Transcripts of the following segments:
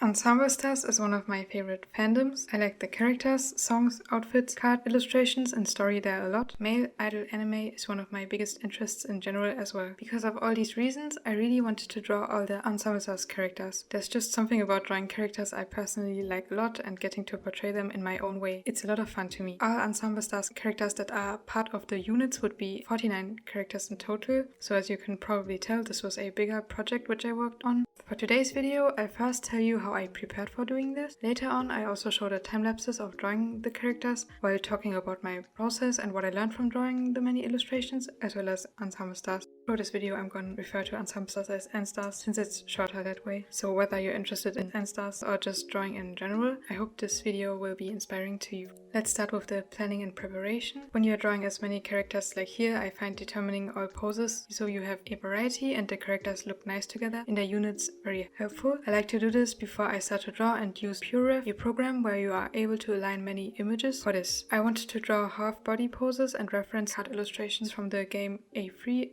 Ensemble Stars is one of my favorite fandoms. I like the characters, songs, outfits, card illustrations, and story there a lot. Male idol anime is one of my biggest interests in general as well. Because of all these reasons, I really wanted to draw all the Ensemble Stars characters. There's just something about drawing characters I personally like a lot and getting to portray them in my own way. It's a lot of fun to me. All Ensemble Stars characters that are part of the units would be 49 characters in total, so as you can probably tell, this was a bigger project which I worked on. For today's video, I'll first tell you how I prepared for doing this. Later on, I also show the time lapses of drawing the characters while talking about my process and what I learned from drawing the many illustrations, as well as Ensemble Stars. For this video, I'm going to refer to Ensemble Stars as enstars since it's shorter that way. So whether you're interested in enstars or just drawing in general, I hope this video will be inspiring to you. Let's start with the planning and preparation. When you're drawing as many characters like here, I find determining all poses so you have a variety and the characters look nice together in their units very helpful. I like to do this before I start to draw and use PureRef, a program where you are able to align many images. For this, I wanted to draw half body poses and reference card illustrations from the game A3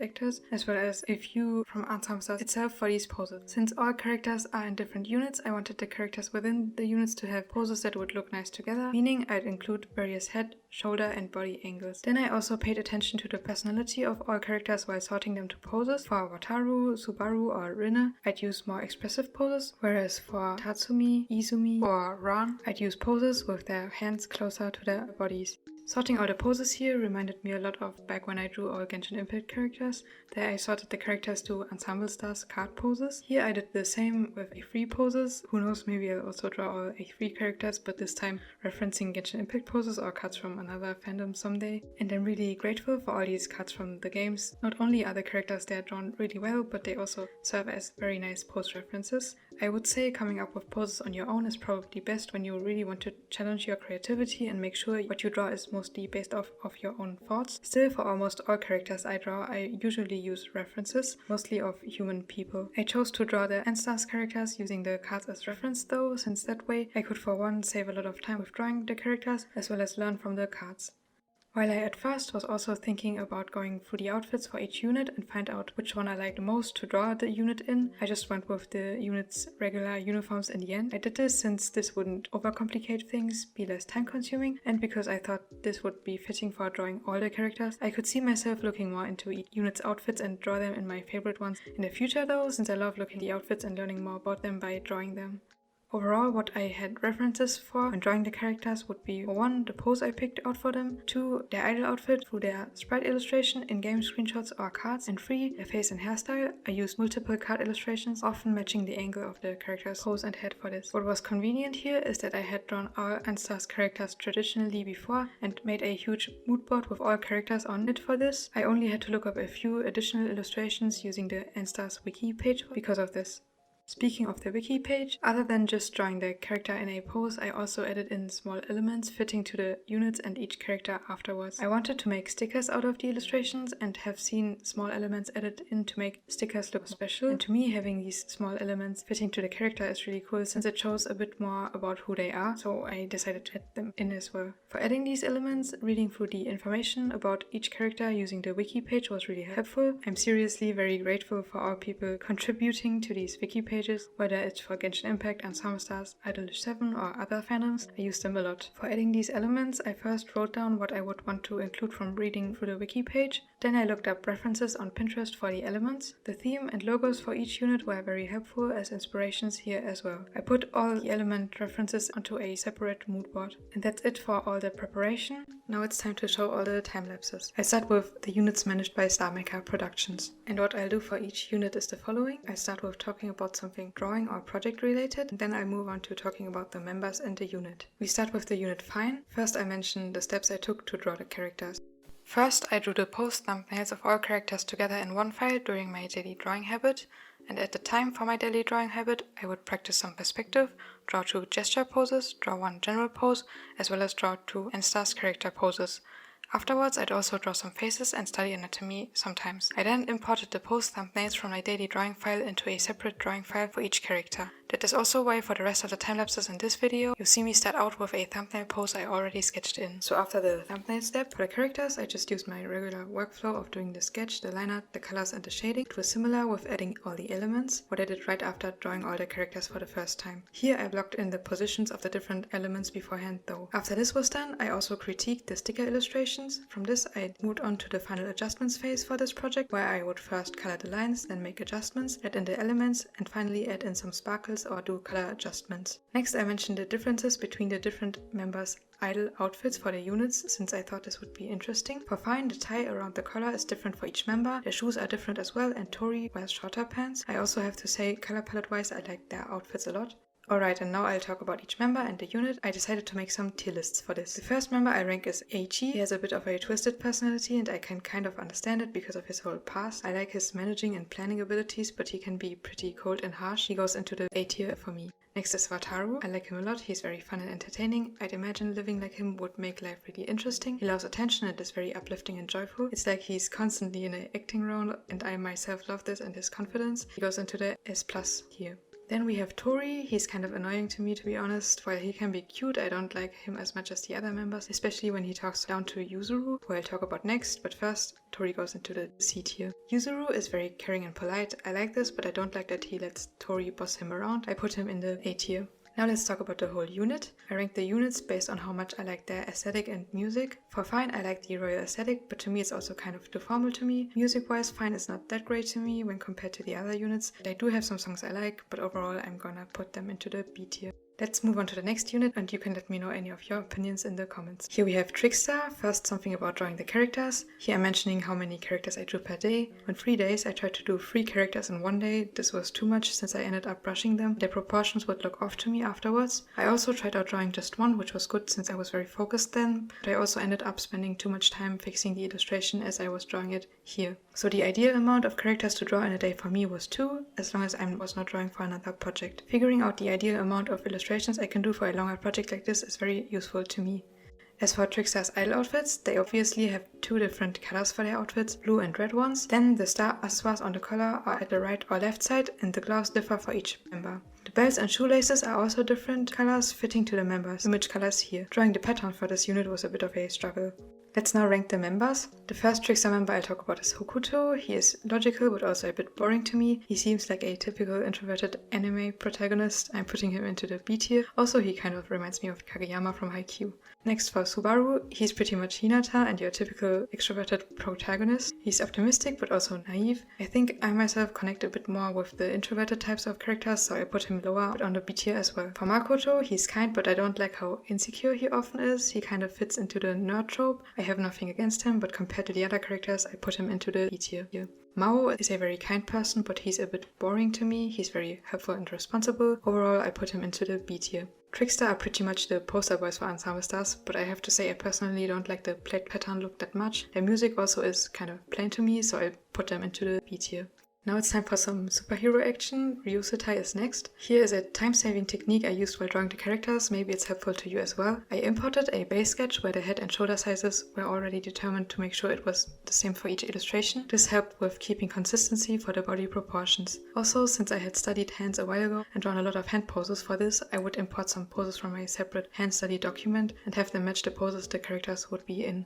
Actors, as well as a few from Ensemble Stars itself for these poses. Since all characters are in different units, I wanted the characters within the units to have poses that would look nice together, meaning I'd include various head, shoulder and body angles. Then I also paid attention to the personality of all characters while sorting them to poses. For Wataru, Subaru or Rinne, I'd use more expressive poses, whereas for Tatsumi, Izumi or Ran, I'd use poses with their hands closer to their bodies. Sorting all the poses here reminded me a lot of back when I drew all Genshin Impact characters. There I sorted the characters to Ensemble Stars card poses. Here I did the same with A3 poses. Who knows, maybe I'll also draw all A3 characters, but this time referencing Genshin Impact poses or cards from another fandom someday. And I'm really grateful for all these cards from the games. Not only are the characters there drawn really well, but they also serve as very nice pose references. I would say coming up with poses on your own is probably best when you really want to challenge your creativity and make sure what you draw is mostly based off of your own thoughts. Still, for almost all characters I draw, I usually use references, mostly of human people. I chose to draw the enstars characters using the cards as reference though, since that way I could for one save a lot of time with drawing the characters as well as learn from the cards. While I at first was also thinking about going through the outfits for each unit and find out which one I liked the most to draw the unit in, I just went with the unit's regular uniforms in the end. I did this since this wouldn't overcomplicate things, be less time consuming, and because I thought this would be fitting for drawing all the characters. I could see myself looking more into each unit's outfits and draw them in my favorite ones in the future though, since I love looking at the outfits and learning more about them by drawing them. Overall, what I had references for when drawing the characters would be, for 1, the pose I picked out for them, 2, their idol outfit through their sprite illustration, in-game screenshots or cards, and 3, their face and hairstyle. I used multiple card illustrations, often matching the angle of the character's pose and head for this. What was convenient here is that I had drawn all enstars characters traditionally before and made a huge mood board with all characters on it for this. I only had to look up a few additional illustrations using the enstars wiki page because of this. Speaking of the wiki page, other than just drawing the character in a pose, I also added in small elements fitting to the units and each character afterwards. I wanted to make stickers out of the illustrations and have seen small elements added in to make stickers look special. And to me, having these small elements fitting to the character is really cool since it shows a bit more about who they are, so I decided to add them in as well. For adding these elements, reading through the information about each character using the wiki page was really helpful. I'm seriously very grateful for all people contributing to these wiki pages. Whether it's for Genshin Impact, Ensemble Stars, Idol 7 or other fandoms, I use them a lot. For adding these elements, I first wrote down what I would want to include from reading through the wiki page. Then I looked up references on Pinterest for the elements. The theme and logos for each unit were very helpful as inspirations here as well. I put all the element references onto a separate mood board. And that's it for all the preparation. Now it's time to show all the time lapses. I start with the units managed by StarMaker Productions. And what I'll do for each unit is the following. I start with talking about something drawing or project related, and then I move on to talking about the members and the unit. We start with the unit Fine. First I mention the steps I took to draw the characters. First I drew the post thumbnails of all characters together in one file during my daily drawing habit, and at the time for my daily drawing habit I would practice some perspective, draw 2 gesture poses, draw 1 general pose, as well as draw 2 enstars character poses. Afterwards, I'd also draw some faces and study anatomy sometimes. I then imported the pose thumbnails from my daily drawing file into a separate drawing file for each character. That is also why for the rest of the time lapses in this video, you see me start out with a thumbnail pose I already sketched in. So after the thumbnail step, for the characters I just used my regular workflow of doing the sketch, the line art, the colors and the shading. It was similar with adding all the elements, what I did right after drawing all the characters for the first time. Here I blocked in the positions of the different elements beforehand though. After this was done, I also critiqued the sticker illustrations. From this I moved on to the final adjustments phase for this project, where I would first color the lines, then make adjustments, add in the elements, and finally add in some sparkles or do color adjustments. Next I mentioned the differences between the different members' idol outfits for the units, since I thought this would be interesting. For Fine, the tie around the collar is different for each member, their shoes are different as well, and Tori wears shorter pants. I also have to say, color palette wise, I like their outfits a lot. Alright, and now I'll talk about each member and the unit. I decided to make some tier lists for this. The first member I rank is Eiichi. He has a bit of a twisted personality and I can kind of understand it because of his whole past. I like his managing and planning abilities, but he can be pretty cold and harsh. He goes into the A tier for me. Next is Wataru. I like him a lot, he's very fun and entertaining. I'd imagine living like him would make life really interesting. He loves attention and is very uplifting and joyful. It's like he's constantly in an acting role and I myself love this and his confidence. He goes into the S+ here. Then we have Tori. He's kind of annoying to me, to be honest. While he can be cute, I don't like him as much as the other members, especially when he talks down to Yuzuru, who I'll talk about next, but first, Tori goes into the C tier. Yuzuru is very caring and polite. I like this, but I don't like that he lets Tori boss him around. I put him in the A tier. Now let's talk about the whole unit. I ranked the units based on how much I like their aesthetic and music. For Fine, I like the royal aesthetic, but to me it's also kind of too formal to me. Music-wise, Fine is not that great to me when compared to the other units. I do have some songs I like, but overall I'm gonna put them into the B tier. Let's move on to the next unit and you can let me know any of your opinions in the comments. Here we have Trickster. First, something about drawing the characters. Here I'm mentioning how many characters I drew per day. On 3 days I tried to do 3 characters in one day. This was too much since I ended up brushing them. Their proportions would look off to me afterwards. I also tried out drawing just one, which was good since I was very focused then, but I also ended up spending too much time fixing the illustration as I was drawing it here. So the ideal amount of characters to draw in a day for me was 2, as long as I was not drawing for another project. Figuring out the ideal amount of illustrations I can do for a longer project like this is very useful to me. As for Trickster's idol outfits, they obviously have 2 different colors for their outfits, blue and red ones. Then the star accessoires on the collar are at the right or left side and the gloves differ for each member. The belts and shoelaces are also different colors fitting to the members' image colors here. Drawing the pattern for this unit was a bit of a struggle. Let's now rank the members. The first Trickster member I'll talk about is Hokuto. He is logical but also a bit boring to me. He seems like a typical introverted anime protagonist. I'm putting him into the B tier. Also he kind of reminds me of Kageyama from Haikyuu. Next for Subaru, he's pretty much Hinata and your typical extroverted protagonist. He's optimistic but also naive. I think I myself connect a bit more with the introverted types of characters, so I put him lower but on the B tier as well. For Makoto, he's kind but I don't like how insecure he often is. He kind of fits into the nerd trope. I have nothing against him, but compared to the other characters, I put him into the B tier. Mao is a very kind person, but he's a bit boring to me. He's very helpful and responsible. Overall, I put him into the B tier. Trickster are pretty much the poster boys for Ensemble Stars, but I have to say I personally don't like the plate pattern look that much. Their music also is kind of plain to me, so I put them into the B tier. Now it's time for some superhero action. Ryusetai is next. Here is a time-saving technique I used while drawing the characters, maybe it's helpful to you as well. I imported a base sketch where the head and shoulder sizes were already determined to make sure it was the same for each illustration. This helped with keeping consistency for the body proportions. Also, since I had studied hands a while ago and drawn a lot of hand poses for this, I would import some poses from a separate hand study document and have them match the poses the characters would be in.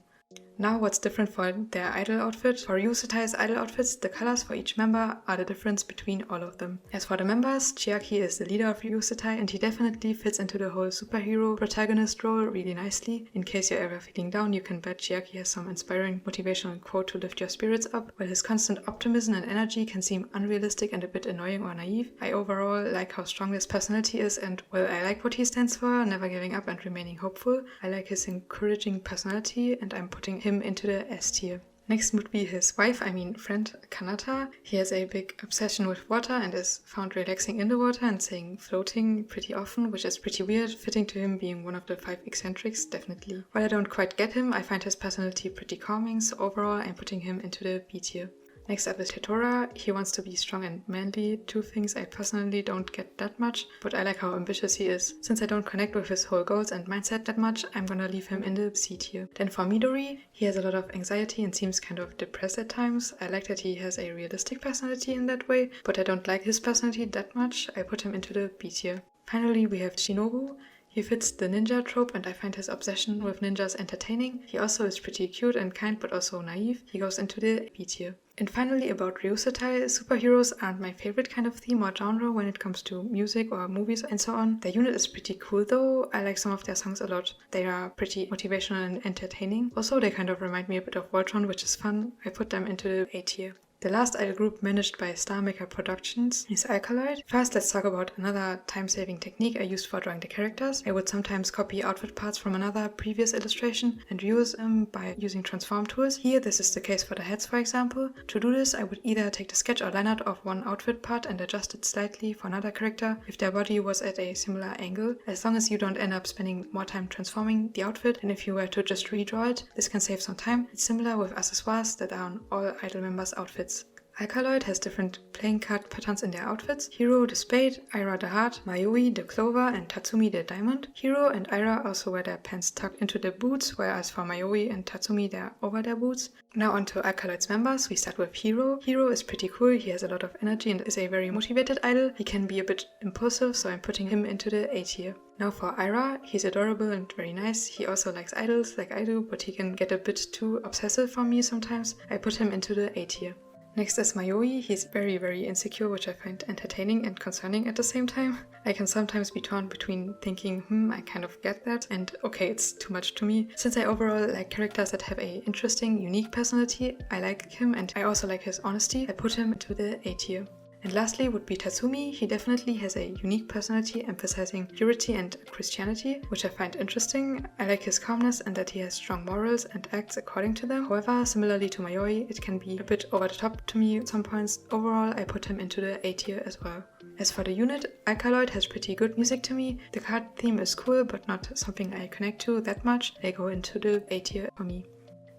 Now what's different for their idol outfit? For Ryusetai's idol outfits, the colors for each member are the difference between all of them. As for the members, Chiaki is the leader of Ryusetai and he definitely fits into the whole superhero protagonist role really nicely. In case you're ever feeling down, you can bet Chiaki has some inspiring motivational quote to lift your spirits up, while his constant optimism and energy can seem unrealistic and a bit annoying or naive. I overall like how strong his personality is and, well, I like what he stands for, never giving up and remaining hopeful. I like his encouraging personality and I'm putting him into the S tier. Next would be his wife, friend Kanata. He has a big obsession with water and is found relaxing in the water and saying floating pretty often, which is pretty weird, fitting to him being one of the 5 eccentrics, definitely. While I don't quite get him, I find his personality pretty calming, so overall I'm putting him into the B tier. Next up is Hitora. He wants to be strong and manly, two things I personally don't get that much, but I like how ambitious he is. Since I don't connect with his whole goals and mindset that much, I'm gonna leave him in the C tier. Then for Midori, he has a lot of anxiety and seems kind of depressed at times. I like that he has a realistic personality in that way, but I don't like his personality that much. I put him into the B tier. Finally, we have Shinobu. He fits the ninja trope and I find his obsession with ninjas entertaining. He also is pretty cute and kind but also naive. He goes into the B tier. And finally about Ryusetai, superheroes aren't my favorite kind of theme or genre when it comes to music or movies and so on. Their unit is pretty cool though. I like some of their songs a lot. They are pretty motivational and entertaining. Also they kind of remind me a bit of Voltron, which is fun. I put them into the A tier. The last idol group managed by Star Maker Productions is Alkaloid. First, let's talk about another time-saving technique I used for drawing the characters. I would sometimes copy outfit parts from another previous illustration and reuse them by using transform tools. Here, this is the case for the heads, for example. To do this, I would either take the sketch or line art of one outfit part and adjust it slightly for another character if their body was at a similar angle, as long as you don't end up spending more time transforming the outfit than if you were to just redraw it. This can save some time. It's similar with accessoires that are on all idol members' outfits. Alkaloid has different playing card patterns in their outfits. Hiro the spade, Aira the heart, Mayoi the clover, and Tatsumi the diamond. Hiro and Aira also wear their pants tucked into their boots, whereas for Mayoi and Tatsumi they're over their boots. Now on to Alkaloid's members. We start with Hiro. Hiro is pretty cool, he has a lot of energy and is a very motivated idol. He can be a bit impulsive, so I'm putting him into the A tier. Now for Aira, he's adorable and very nice. He also likes idols like I do, but he can get a bit too obsessive for me sometimes. I put him into the A tier. Next is Mayoi. He's very insecure, which I find entertaining and concerning at the same time. I can sometimes be torn between thinking, I kind of get that, and okay, it's too much to me. Since I overall like characters that have a interesting, unique personality, I like him and I also like his honesty. I put him into the A tier. And lastly would be Tatsumi. He definitely has a unique personality emphasizing purity and Christianity, which I find interesting. I like his calmness and that he has strong morals and acts according to them. However, similarly to Mayoi, it can be a bit over the top to me at some points. Overall, I put him into the A tier as well. As for the unit, Alkaloid has pretty good music to me. The card theme is cool, but not something I connect to that much. They go into the A tier for me.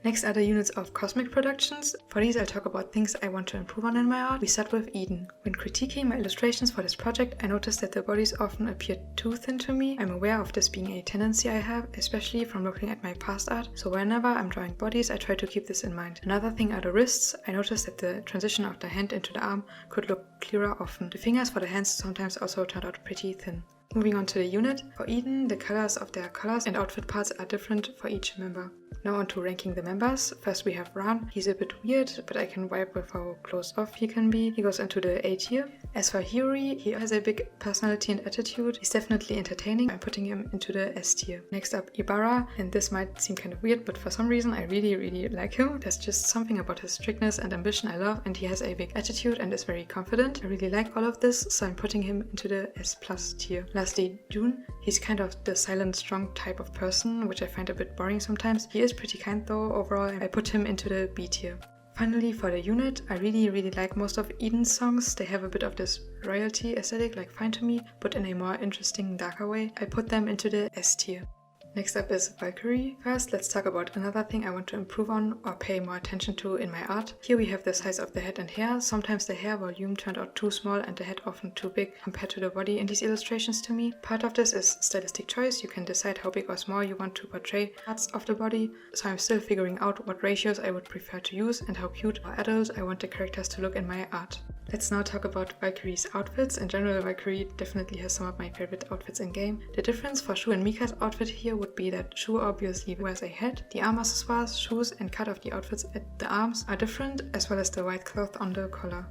Next are the units of Cosmic Productions. For these I'll talk about things I want to improve on in my art. We start with Eden. When critiquing my illustrations for this project, I noticed that the bodies often appear too thin to me. I'm aware of this being a tendency I have, especially from looking at my past art, so whenever I'm drawing bodies I try to keep this in mind. Another thing are the wrists. I noticed that the transition of the hand into the arm could look clearer often. The fingers for the hands sometimes also turned out pretty thin. Moving on to the unit. For Eden, the colors of their colors and outfit parts are different for each member. Now on to ranking the members. First we have Ran. He's a bit weird, but I can vibe with how closed off he can be. He goes into the A tier. As for Hiyori, he has a big personality and attitude. He's definitely entertaining. I'm putting him into the S tier. Next up, Ibarra, and this might seem kind of weird, but for some reason I really like him. There's just something about his strictness and ambition I love, and he has a big attitude and is very confident. I really like all of this, so I'm putting him into the S+ tier. Lastly, Jun. He's kind of the silent, strong type of person, which I find a bit boring sometimes. He is pretty kind though. Overall, I put him into the B tier. Finally, for the unit, I really like most of Eden's songs. They have a bit of this royalty aesthetic like Fine to Me, but in a more interesting, darker way. I put them into the S tier. Next up is Valkyrie. First, let's talk about another thing I want to improve on or pay more attention to in my art. Here we have the size of the head and hair. Sometimes the hair volume turned out too small and the head often too big compared to the body in these illustrations to me. Part of this is stylistic choice. You can decide how big or small you want to portray parts of the body. So I'm still figuring out what ratios I would prefer to use and how cute or adult I want the characters to look in my art. Let's now talk about Valkyrie's outfits. In general, Valkyrie definitely has some of my favorite outfits in game. The difference for Shu and Mika's outfit here would be that Shu obviously wears a hat. The arm accessoires, shoes and cut of the outfits at the arms are different, as well as the white cloth on the collar.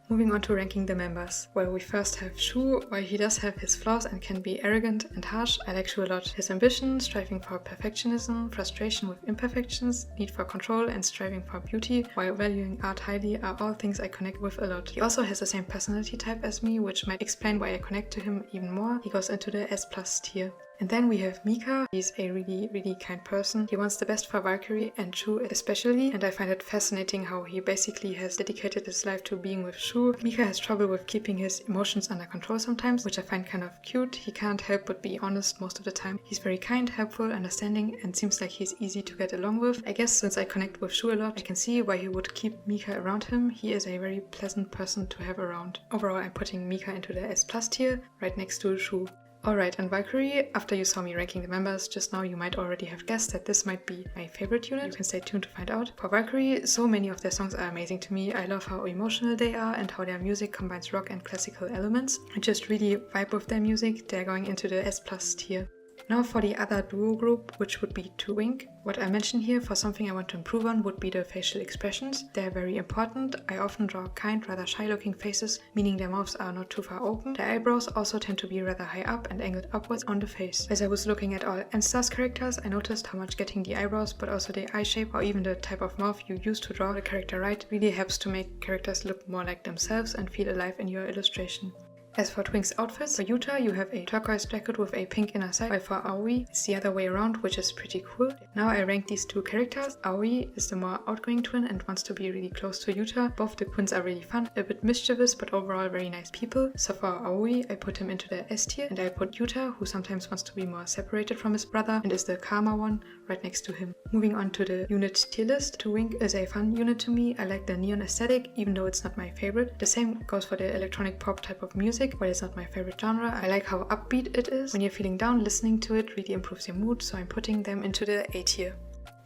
Moving on to ranking the members. Well, we first have Shu. While he does have his flaws and can be arrogant and harsh, I like Shu a lot. His ambition, striving for perfectionism, frustration with imperfections, need for control and striving for beauty, while valuing art highly are all things I connect with a lot. He also has the same personality type as me, which might explain why I connect to him even more. He goes into the S+ tier. And then we have Mika. He's a really kind person. He wants the best for Valkyrie and Shu especially, and I find it fascinating how he basically has dedicated his life to being with Shu. Mika has trouble with keeping his emotions under control sometimes, which I find kind of cute. He can't help but be honest most of the time. He's very kind, helpful, understanding, and seems like he's easy to get along with. I guess since I connect with Shu a lot, I can see why he would keep Mika around him. He is a very pleasant person to have around. Overall, I'm putting Mika into the S+ tier, right next to Shu. Alright, and Valkyrie, after you saw me ranking the members just now, you might already have guessed that this might be my favorite unit. You can stay tuned to find out. For Valkyrie, so many of their songs are amazing to me. I love how emotional they are and how their music combines rock and classical elements. I just really vibe with their music. They're going into the S+ tier. Now for the other duo group, which would be Twink. What I mentioned here for something I want to improve on would be the facial expressions. They're very important. I often draw kind, rather shy looking faces, meaning their mouths are not too far open. Their eyebrows also tend to be rather high up and angled upwards on the face. As I was looking at all enstars characters, I noticed how much getting the eyebrows, but also the eye shape or even the type of mouth you use to draw the character right really helps to make characters look more like themselves and feel alive in your illustration. As for Twink's outfits, for Yuta you have a turquoise jacket with a pink inner side, while for Aoi it's the other way around, which is pretty cool. Now I rank these two characters. Aoi is the more outgoing twin and wants to be really close to Yuta. Both the twins are really fun, a bit mischievous, but overall very nice people. So for Aoi I put him into the S tier, and I put Yuta, who sometimes wants to be more separated from his brother and is the calmer one, right next to him. Moving on to the unit tier list, Twink is a fun unit to me. I like the neon aesthetic, even though it's not my favorite. The same goes for the electronic pop type of music. While it's not my favorite genre, I like how upbeat it is. When you're feeling down, listening to it really improves your mood, so I'm putting them into the A tier.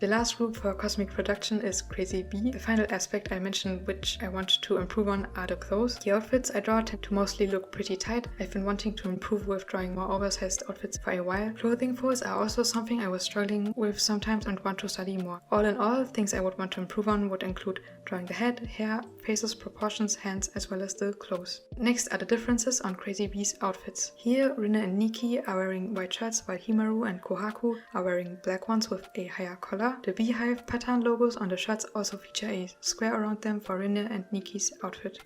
The last group for cosmic production is Crazy Bee. The final aspect I mentioned which I want to improve on are the clothes. The outfits I draw tend to mostly look pretty tight. I've been wanting to improve with drawing more oversized outfits for a while. Clothing folds are also something I was struggling with sometimes and want to study more. All in all, things I would want to improve on would include drawing the head, hair, faces, proportions, hands, as well as the clothes. Next are the differences on Crazy Bee's outfits. Here, Rin and Nikki are wearing white shirts while Himaru and Kohaku are wearing black ones with a higher collar. The beehive pattern logos on the shirts also feature a square around them for Rin and Nikki's outfit.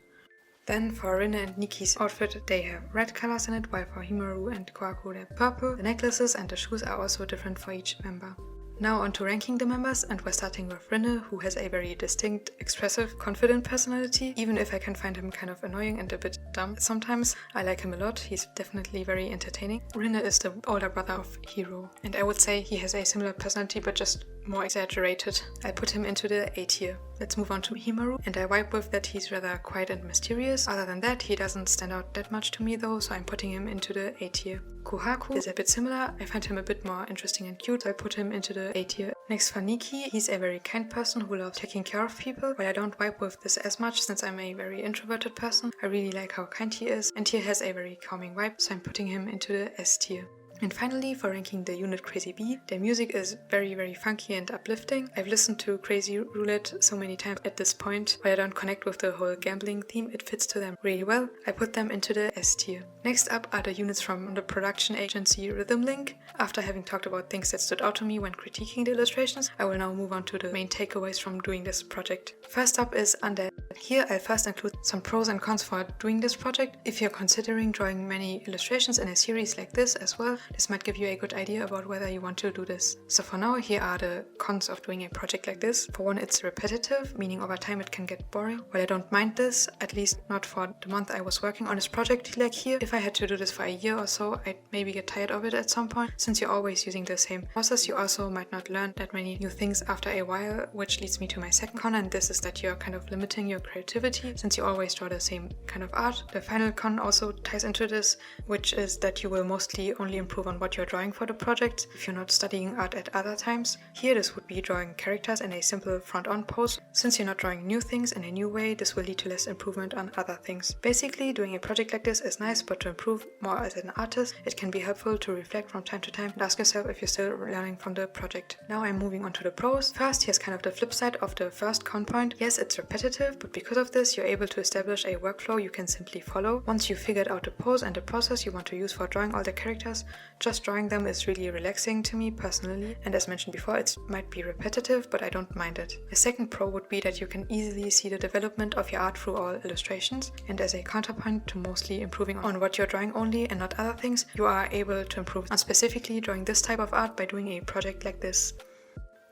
Then for Rin and Nikki's outfit, they have red colors in it, while for Himaru and Kohaku they're purple. The necklaces and the shoes are also different for each member. Now on to ranking the members, and we're starting with Rinne, who has a very distinct, expressive, confident personality. Even if I can find him kind of annoying and a bit dumb sometimes, I like him a lot. He's definitely very entertaining. Rinne is the older brother of Hiro, and I would say he has a similar personality but just more exaggerated. I put him into the A tier. Let's move on to Himaru, and I vibe with that he's rather quiet and mysterious. Other than that, he doesn't stand out that much to me though, so I'm putting him into the A tier. Kohaku is a bit similar. I find him a bit more interesting and cute, so I put him into the A tier. Next for Nikki, he's a very kind person who loves taking care of people. While I don't vibe with this as much since I'm a very introverted person, I really like how kind he is, and he has a very calming vibe, so I'm putting him into the S tier. And finally, for ranking the unit Crazy Bee, their music is very funky and uplifting. I've listened to Crazy Roulette so many times at this point. While I don't connect with the whole gambling theme, it fits to them really well. I put them into the S tier. Next up are the units from the production agency Rhythm Link. After having talked about things that stood out to me when critiquing the illustrations, I will now move on to the main takeaways from doing this project. First up is Undead. Here I'll first include some pros and cons for doing this project. If you're considering drawing many illustrations in a series like this as well, this might give you a good idea about whether you want to do this. So for now, here are the cons of doing a project like this. For one, it's repetitive, meaning over time it can get boring. While I don't mind this, at least not for the month I was working on this project like here. If I had to do this for a year or so, I'd maybe get tired of it at some point. Since you're always using the same process, you also might not learn that many new things after a while, which leads me to my second con, and this is that you're kind of limiting your creativity since you always draw the same kind of art. The final con also ties into this, which is that you will mostly only improve on what you're drawing for the project if you're not studying art at other times. Here this would be drawing characters in a simple front-on pose. Since you're not drawing new things in a new way, this will lead to less improvement on other things. Basically, doing a project like this is nice, but to improve more as an artist, it can be helpful to reflect from time to time and ask yourself if you're still learning from the project. Now I'm moving on to the pros. First, here's kind of the flip side of the first con point. Yes, it's repetitive, but because of this, you're able to establish a workflow you can simply follow. Once you've figured out the pose and the process you want to use for drawing all the characters, just drawing them is really relaxing to me personally, and as mentioned before, it might be repetitive, but I don't mind it. A second pro would be that you can easily see the development of your art through all illustrations, and as a counterpoint to mostly improving on what you're drawing only and not other things, you are able to improve on specifically drawing this type of art by doing a project like this.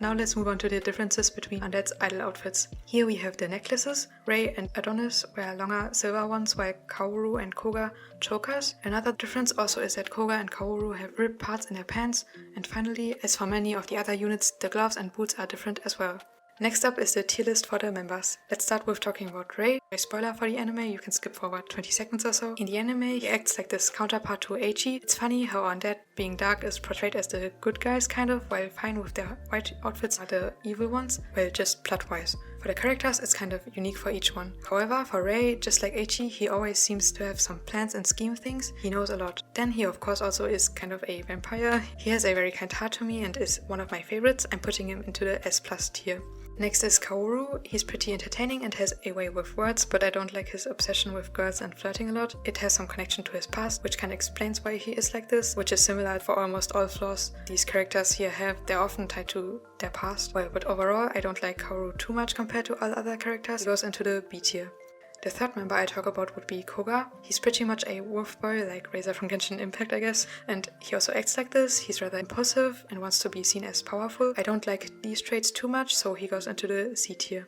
Now let's move on to the differences between Undead's idol outfits. Here we have the necklaces. Rei and Adonis wear longer silver ones, while Kaoru and Koga chokers. Another difference also is that Koga and Kaoru have ripped parts in their pants. And finally, as for many of the other units, the gloves and boots are different as well. Next up is the tier list for the members. Let's start with talking about Rei. A spoiler for the anime, you can skip forward 20 seconds or so. In the anime, he acts like this counterpart to Eiichi. It's funny how Undead being dark is portrayed as the good guys kind of, while fine with their white outfits are the evil ones, well, just plot-wise. For the characters, it's kind of unique for each one. However, for Rei, just like Eiichi, he always seems to have some plans and scheme things. He knows a lot. Then he of course also is kind of a vampire. He has a very kind heart to me and is one of my favorites. I'm putting him into the S+ tier. Next is Kaoru. He's pretty entertaining and has a way with words, but I don't like his obsession with girls and flirting a lot. It has some connection to his past, which kind of explains why he is like this, which is similar for almost all flaws these characters here have. They're often tied to their past. Well, but overall, I don't like Kaoru too much compared to all other characters. He goes into the B tier. The third member I talk about would be Koga. He's pretty much a wolf boy, like Razor from Genshin Impact, I guess, and he also acts like this. He's rather impulsive and wants to be seen as powerful. I don't like these traits too much, so he goes into the C tier.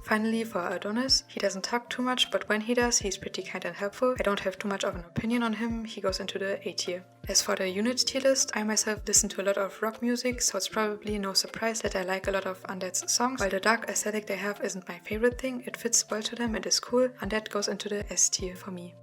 Finally, for Adonis, he doesn't talk too much, but when he does, he's pretty kind and helpful. I don't have too much of an opinion on him. He goes into the A tier. As for the unit tier list, I myself listen to a lot of rock music, so it's probably no surprise that I like a lot of Undead's songs. While the dark aesthetic they have isn't my favorite thing, it fits well to them, it is cool. Undead goes into the S tier for me.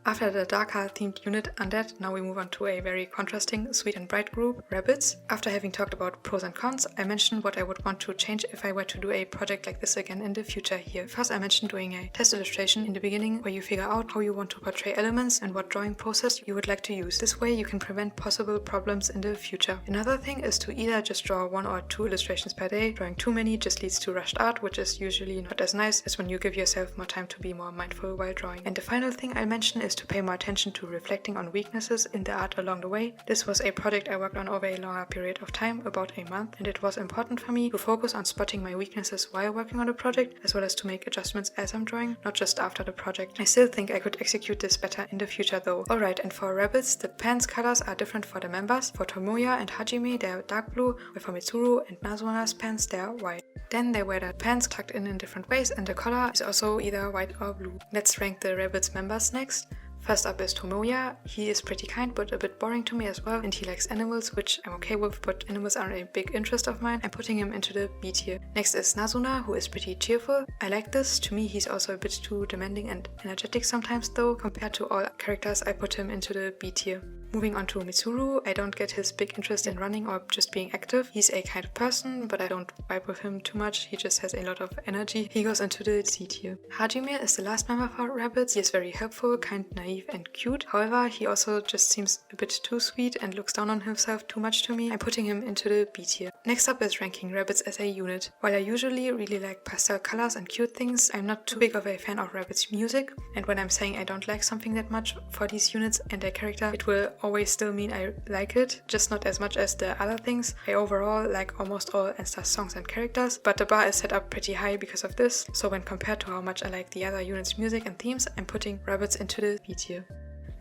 After the darker themed unit Undead, now we move on to a very contrasting, sweet and bright group, Rabbits. After having talked about pros and cons, I mentioned what I would want to change if I were to do a project like this again in the future here. First, I mentioned doing a test illustration in the beginning where you figure out how you want to portray elements and what drawing process you would like to use. This way you can prevent possible problems in the future. Another thing is to either just draw 1 or 2 illustrations per day. Drawing too many just leads to rushed art, which is usually not as nice as when you give yourself more time to be more mindful while drawing. And the final thing I'll mention is to pay more attention to reflecting on weaknesses in the art along the way. This was a project I worked on over a longer period of time, about a month, and it was important for me to focus on spotting my weaknesses while working on the project, as well as to make adjustments as I'm drawing, not just after the project. I still think I could execute this better in the future though. Alright, and for Rabbits, the pants colors are different for the members. For Tomoya and Hajime, they're dark blue, while for Mitsuru and Nazuna's pants, they're white. Then they wear the pants tucked in different ways, and the color is also either white or blue. Let's rank the Rabbits members next. First up is Tomoya. He is pretty kind but a bit boring to me as well, and he likes animals, which I'm okay with, but animals aren't a big interest of mine. I'm putting him into the B tier. Next is Nazuna, who is pretty cheerful. I like this. To me, he's also a bit too demanding and energetic sometimes though. Compared to all characters, I put him into the B tier. Moving on to Mitsuru, I don't get his big interest in running or just being active. He's a kind of person, but I don't vibe with him too much. He just has a lot of energy. He goes into the C tier. Hajime is the last member for Rabbits. He is very helpful, kind, naive, and cute. However, he also just seems a bit too sweet and looks down on himself too much to me. I'm putting him into the B tier. Next up is ranking Rabbits as a unit. While I usually really like pastel colors and cute things, I'm not too big of a fan of Rabbits music. And when I'm saying I don't like something that much for these units and their character, it will always still mean I like it, just not as much as the other things. I overall like almost all enstars songs and characters, but the bar is set up pretty high because of this, so when compared to how much I like the other units' music and themes, I'm putting Rabbits into the B tier.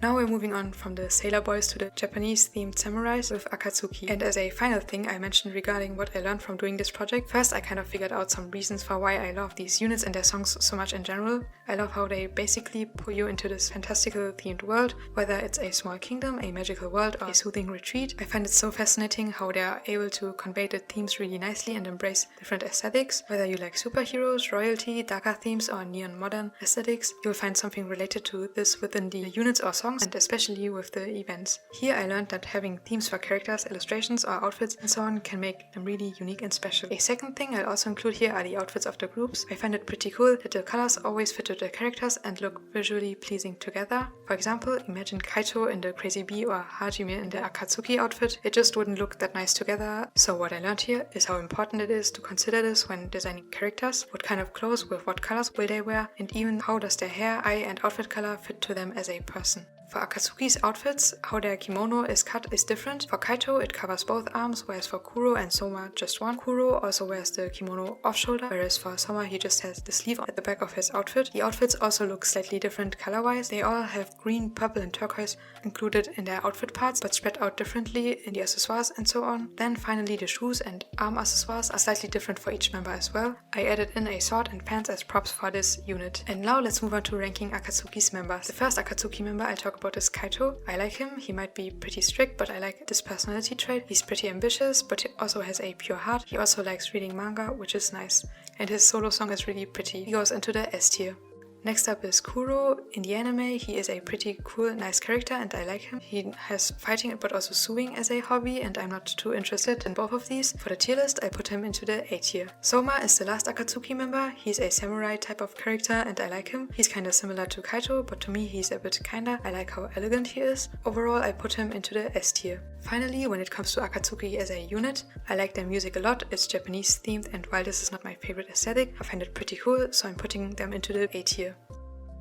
Now we're moving on from the sailor boys to the Japanese-themed samurais with Akatsuki. And as a final thing I mentioned regarding what I learned from doing this project, first I kind of figured out some reasons for why I love these units and their songs so much in general. I love how they basically pull you into this fantastical themed world, whether it's a small kingdom, a magical world, or a soothing retreat. I find it so fascinating how they are able to convey the themes really nicely and embrace different aesthetics. Whether you like superheroes, royalty, darker themes, or neon modern aesthetics, you'll find something related to this within the units or songs, and especially with the events. Here I learned that having themes for characters, illustrations or outfits and so on can make them really unique and special. A second thing I'll also include here are the outfits of the groups. I find it pretty cool that the colors always fit to the characters and look visually pleasing together. For example, imagine Kaito in the Crazy Bee or Hajime in the Akatsuki outfit. It just wouldn't look that nice together. So what I learned here is how important it is to consider this when designing characters. What kind of clothes with what colors will they wear, and even how does their hair, eye and outfit color fit to them as a person. For Akatsuki's outfits, how their kimono is cut is different. For Kaito, it covers both arms, whereas for Kuro and Soma, just one. Kuro also wears the kimono off-shoulder, whereas for Soma, he just has the sleeve at the back of his outfit. The outfits also look slightly different color-wise. They all have green, purple and turquoise included in their outfit parts, but spread out differently in the accessoires and so on. Then finally the shoes and arm accessoires are slightly different for each member as well. I added in a sword and pants as props for this unit. And now let's move on to ranking Akatsuki's members. The first Akatsuki member I'll talk about is Kaito. I like him. He might be pretty strict, but I like this personality trait. He's pretty ambitious, but he also has a pure heart. He also likes reading manga, which is nice. And his solo song is really pretty. He goes into the S tier. Next up is Kuro. In the anime, he is a pretty cool, nice character and I like him. He has fighting but also sewing as a hobby and I'm not too interested in both of these. For the tier list, I put him into the A tier. Soma is the last Akatsuki member. He's a samurai type of character and I like him. He's kinda similar to Kaito, but to me he's a bit kinda. I like how elegant he is. Overall, I put him into the S tier. Finally, when it comes to Akatsuki as a unit, I like their music a lot. It's Japanese themed and while this is not my favorite aesthetic, I find it pretty cool, so I'm putting them into the A tier.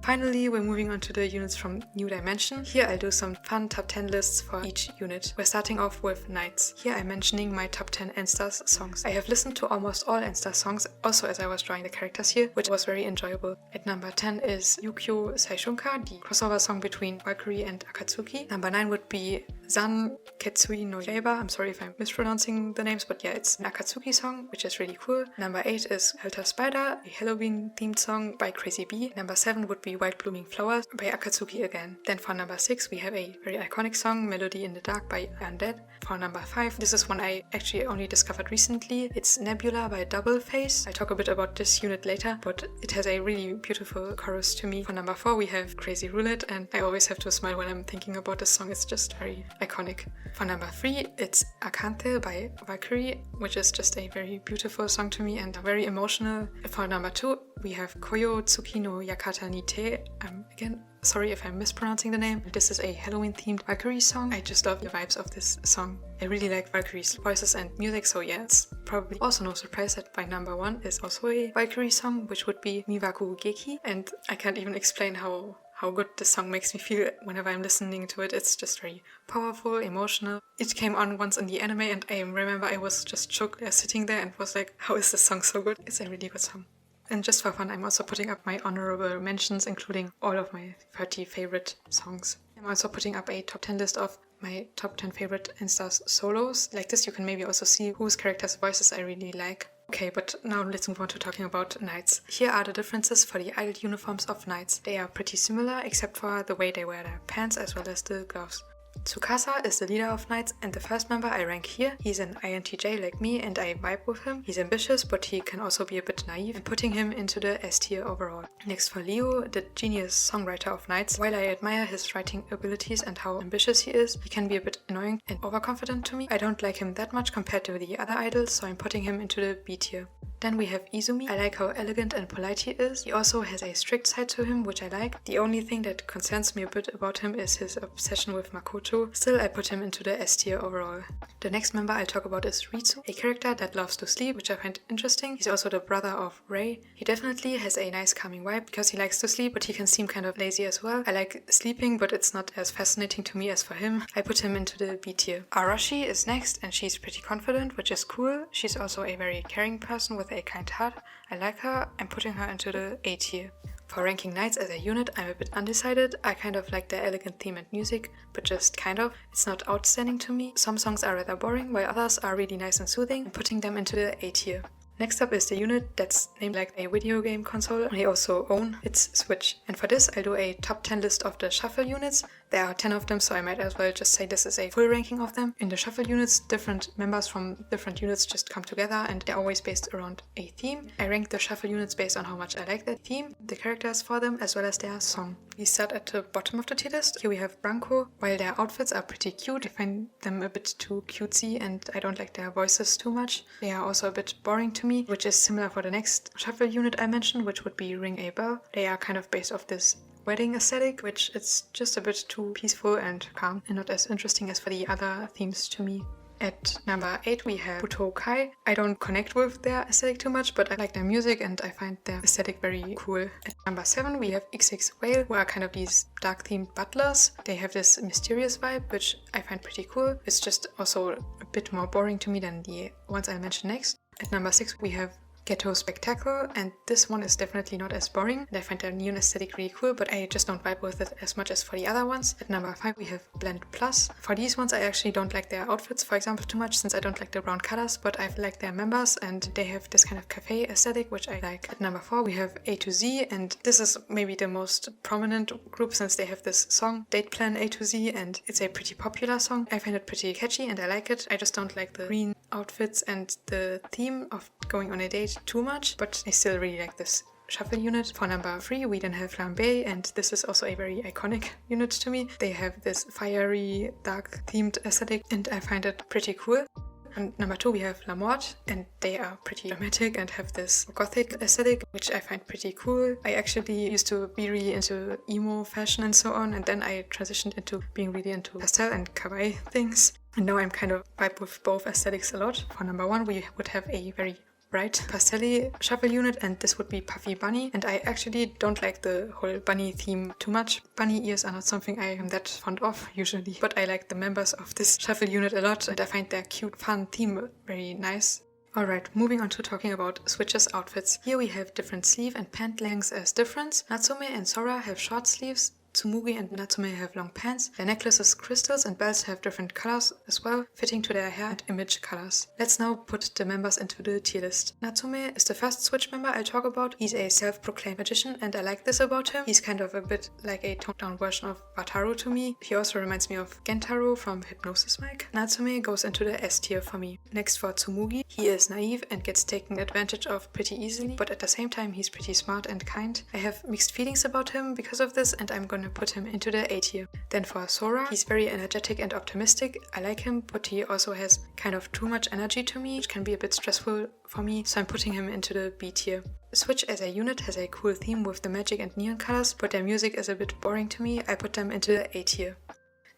Finally, we're moving on to the units from New Dimension. Here I'll do some fun top 10 lists for each unit. We're starting off with Knights. Here I'm mentioning my top 10 enstars songs. I have listened to almost all enstars songs, also as I was drawing the characters here, which was very enjoyable. At number 10 is Yukio Saishunka, the crossover song between Valkyrie and Akatsuki. Number 9 would be Zan Ketsui no Yaiba. I'm sorry if I'm mispronouncing the names, but yeah, it's an Akatsuki song, which is really cool. Number 8 is Helter Spider, a Halloween themed song by Crazy Bee. Number 7 would be White Blooming Flowers by Akatsuki again. Then for number 6 we have a very iconic song, Melody in the Dark by Undead. For number 5, this is one I actually only discovered recently. It's Nebula by Double Face. I'll talk a bit about this unit later, but it has a really beautiful chorus to me. For number 4 we have Crazy Roulette and I always have to smile when I'm thinking about this song. It's just very iconic. For number 3 it's Akante by Valkyrie, which is just a very beautiful song to me and very emotional. For number 2 we have Koyo Tsuki no Yakata ni Te. Again, sorry if I'm mispronouncing the name. This is a Halloween themed Valkyrie song. I just love the vibes of this song. I really like Valkyrie's voices and music, so yeah, it's probably also no surprise that my number 1 is also a Valkyrie song, which would be Miwaku Geki. And I can't even explain how good this song makes me feel whenever I'm listening to it. It's just very powerful, emotional. It came on once in the anime and I remember I was just shook sitting there and was like, how is this song so good? It's a really good song. And just for fun, I'm also putting up my honorable mentions, including all of my 30 favorite songs. I'm also putting up a top 10 list of my top 10 favorite enstars solos. Like this, you can maybe also see whose characters' voices I really like. Okay, but now let's move on to talking about Knights. Here are the differences for the idol uniforms of Knights. They are pretty similar, except for the way they wear their pants as well as the gloves. Tsukasa is the leader of Knights and the first member I rank here. He's an INTJ like me and I vibe with him. He's ambitious, but he can also be a bit naive, and putting him into the S tier overall. Next for Leo, the genius songwriter of Knights. While I admire his writing abilities and how ambitious he is, he can be a bit annoying and overconfident to me. I don't like him that much compared to the other idols, so I'm putting him into the B tier. Then we have Izumi. I like how elegant and polite he is. He also has a strict side to him, which I like. The only thing that concerns me a bit about him is his obsession with Makoto. Still, I put him into the S tier overall. The next member I'll talk about is Ritsu, a character that loves to sleep, which I find interesting. He's also the brother of Rei. He definitely has a nice calming vibe because he likes to sleep, but he can seem kind of lazy as well. I like sleeping, but it's not as fascinating to me as for him. I put him into the B tier. Arashi is next, and she's pretty confident, which is cool. She's also a very caring person with a kind heart. I like her. I'm putting her into the A tier. For ranking Knights as a unit, I'm a bit undecided. I kind of like their elegant theme and music, but just kind of. It's not outstanding to me. Some songs are rather boring, while others are really nice and soothing. I'm putting them into the A tier. Next up is the unit that's named like a video game console they also own. It's Switch. And for this, I'll do a top 10 list of the shuffle units. There are 10 of them, so I might as well just say this is a full ranking of them. In the shuffle units, different members from different units just come together and they're always based around a theme. I rank the shuffle units based on how much I like that theme, the characters for them, as well as their song. We start at the bottom of the tier list. Here we have Branko. While their outfits are pretty cute, I find them a bit too cutesy and I don't like their voices too much. They are also a bit boring to me, which is similar for the next shuffle unit I mentioned, which would be Ring a Bell. They are kind of based off this wedding aesthetic, which it's just a bit too peaceful and calm and not as interesting as for the other themes to me. At number 8 we have Buto Kai. I don't connect with their aesthetic too much, but I like their music and I find their aesthetic very cool. At number 7 we have XX Whale, who are kind of these dark themed butlers. They have this mysterious vibe, which I find pretty cool. It's just also a bit more boring to me than the ones I'll mention next. At number 6 we have Ghetto Spectacle, and this one is definitely not as boring, and I find their neon aesthetic really cool, but I just don't vibe with it as much as for the other ones. At number 5 we have Blend Plus. For these ones I actually don't like their outfits, for example, too much, since I don't like the brown colors, but I like their members and they have this kind of cafe aesthetic, which I like. At number 4 we have A to Z, and this is maybe the most prominent group since they have this song Date Plan A to Z, and it's a pretty popular song. I find it pretty catchy and I like it. I just don't like the green outfits and the theme of going on a date too much, but I still really like this shuffle unit. For number 3 we then have Flambe, and this is also a very iconic unit to me. They have this fiery dark themed aesthetic and I find it pretty cool. And number 2 we have La Mort, and they are pretty dramatic and have this gothic aesthetic, which I find pretty cool. I actually used to be really into emo fashion and so on, and then I transitioned into being really into pastel and kawaii things. And now I'm kind of vibe with both aesthetics a lot. For number 1 we would have a very bright pastel shuffle unit, and this would be Puffy Bunny, and I actually don't like the whole bunny theme too much. Bunny ears are not something I am that fond of usually, but I like the members of this shuffle unit a lot and I find their cute fun theme very nice. Alright, moving on to talking about Switch's outfits. Here we have different sleeve and pant lengths as difference. Natsume and Sora have short sleeves. Tsumugi and Natsume have long pants. Their necklaces, crystals and belts have different colors as well, fitting to their hair and image colors. Let's now put the members into the tier list. Natsume is the first Switch member I'll talk about. He's a self-proclaimed magician and I like this about him. He's kind of a bit like a toned-down version of Wataru to me. He also reminds me of Gentaro from Hypnosis Mic. Natsume goes into the S tier for me. Next for Tsumugi, he is naive and gets taken advantage of pretty easily, but at the same time he's pretty smart and kind. I have mixed feelings about him because of this, and I'm gonna put him into the A tier. Then for Sora, he's very energetic and optimistic. I like him, but he also has kind of too much energy to me, which can be a bit stressful for me, so I'm putting him into the B tier. Switch as a unit has a cool theme with the magic and neon colors, but their music is a bit boring to me. I put them into the A tier.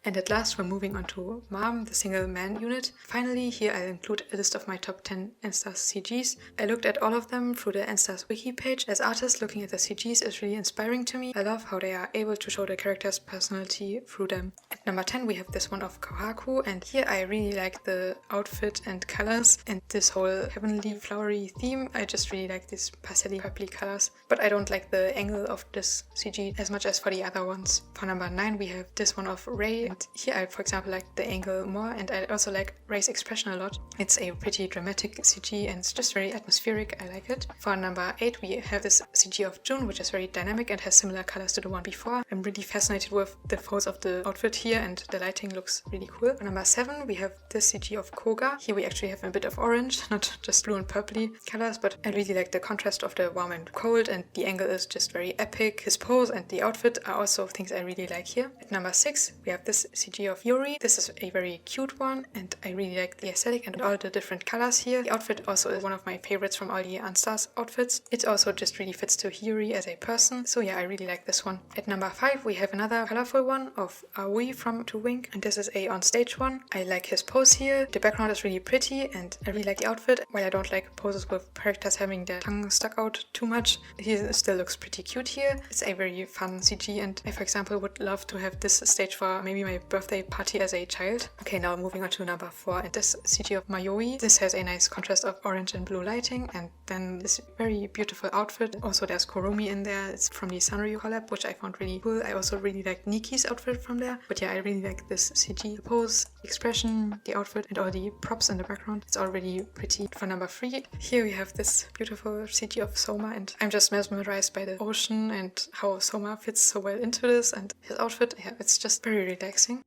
And at last we're moving on to Mom, the single man unit. Finally, here I'll include a list of my top 10 enstars CGs. I looked at all of them through the enstars wiki page. As artists, looking at the CGs is really inspiring to me. I love how they are able to show the character's personality through them. At number 10 we have this one of Kohaku, and here I really like the outfit and colors and this whole heavenly flowery theme. I just really like these pastel purpley colors, but I don't like the angle of this CG as much as for the other ones. For number 9 we have this one of Rei. And here I, for example, like the angle more, and I also like Rei's expression a lot. It's a pretty dramatic CG and it's just very atmospheric. I like it. For number 8 we have this CG of Jun, which is very dynamic and has similar colors to the one before. I'm really fascinated with the folds of the outfit here and the lighting looks really cool. For number 7 we have this CG of Koga. Here we actually have a bit of orange, not just blue and purpley colors, but I really like the contrast of the warm and cold, and the angle is just very epic. His pose and the outfit are also things I really like here. At number 6 we have this CG of Yuri. This is a very cute one and I really like the aesthetic and all the different colors here. The outfit also is one of my favorites from all the Enstars outfits. It also just really fits to Yuri as a person, so yeah, I really like this one. At number 5 we have another colorful one of Aoi from To Wink, and this is a on stage one. I like his pose here. The background is really pretty and I really like the outfit. While I don't like poses with characters having their tongue stuck out too much, he still looks pretty cute here. It's a very fun CG and I, for example, would love to have this stage for maybe my birthday party as a child. Okay, now moving on to number 4, and this CG of Mayoi. This has a nice contrast of orange and blue lighting, and then this very beautiful outfit. Also there's Kurumi in there. It's from the Sanryu collab, which I found really cool. I also really like Niki's outfit from there, but yeah, I really like this CG. The pose, expression, the outfit, and all the props in the background. It's all really pretty. For number 3, here we have this beautiful CG of Soma, and I'm just mesmerized by the ocean and how Soma fits so well into this, and his outfit, yeah, it's just very relaxing.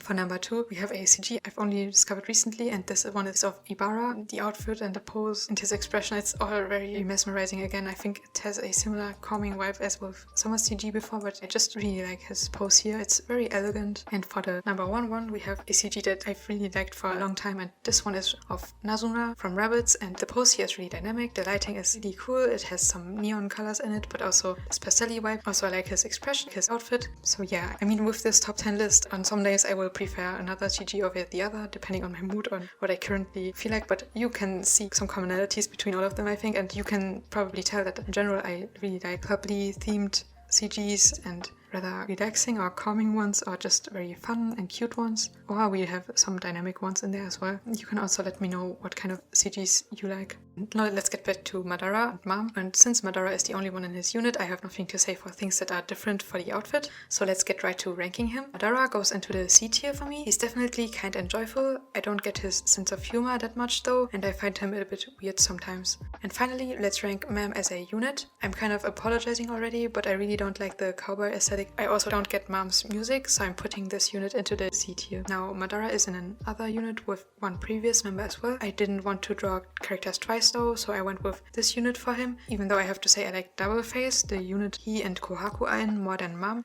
For number 2, we have a CG I've only discovered recently, and this one is of Ibarra. The outfit and the pose and his expression, it's all very mesmerizing again. I think it has a similar calming vibe as with Summer's CG before, but I just really like his pose here. It's very elegant. And for the number 1, we have a CG that I've really liked for a long time, and this one is of Nazuna from Rabbids, and the pose here is really dynamic. The lighting is really cool. It has some neon colors in it, but also this pastel vibe. Also I like his expression, his outfit. So yeah, I mean, with this top 10 list, on some days I will will prefer another CG over the other, depending on my mood, on what I currently feel like, but you can see some commonalities between all of them, I think, and you can probably tell that in general I really like bubbly themed CGs and rather relaxing or calming ones, or just very fun and cute ones, or we have some dynamic ones in there as well. You can also let me know what kind of CGs you like. Now let's get back to Madara and Mom, and since Madara is the only one in his unit, I have nothing to say for things that are different for the outfit, so let's get right to ranking him. Madara goes into the C tier for me. He's definitely kind and joyful. I don't get his sense of humor that much though, and I find him a bit weird sometimes. And finally, let's rank Mom as a unit. I'm kind of apologizing already, but I really don't like the cowboy aesthetic. I also don't get Mom's music, so I'm putting this unit into the C tier. Now Madara is in another unit with one previous member as well. I didn't want to draw characters twice though, so I went with this unit for him, even though I have to say I like Double Face, the unit he and Kohaku are in, more than Mom.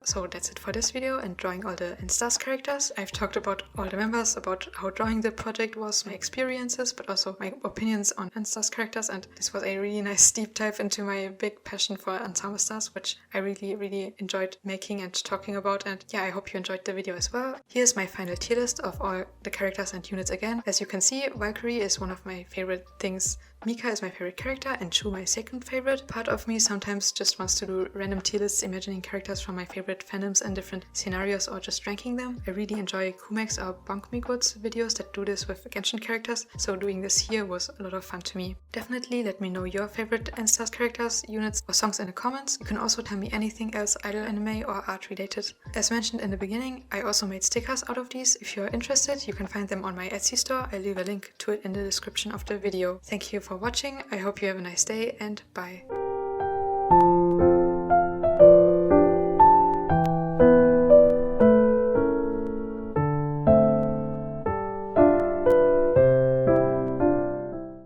So that's it for this video and drawing all the enstars characters. I've talked about all the members, about how drawing the project was, my experiences, but also my opinions on enstars characters, and this was a really nice deep dive into my big passion for ensemble stars, which I really enjoyed making and talking about, and yeah, I hope you enjoyed the video as well. Here's my final tier list of all the characters and units again. As you can see, Valkyrie is one of my favorite things, Mika is my favorite character, and Shu my second favorite. Part of me sometimes just wants to do random tier lists imagining characters from my favorite fandoms and different scenarios, or just ranking them. I really enjoy Kumex or Bonkmigut's videos that do this with Genshin characters, so doing this here was a lot of fun to me. Definitely let me know your favorite enstars characters, units, or songs in the comments. You can also tell me anything else idol anime or art related. As mentioned in the beginning, I also made stickers out of these. If you are interested, you can find them on my Etsy store. I'll leave a link to it in the description of the video. Thank you for watching. I hope you have a nice day, and bye.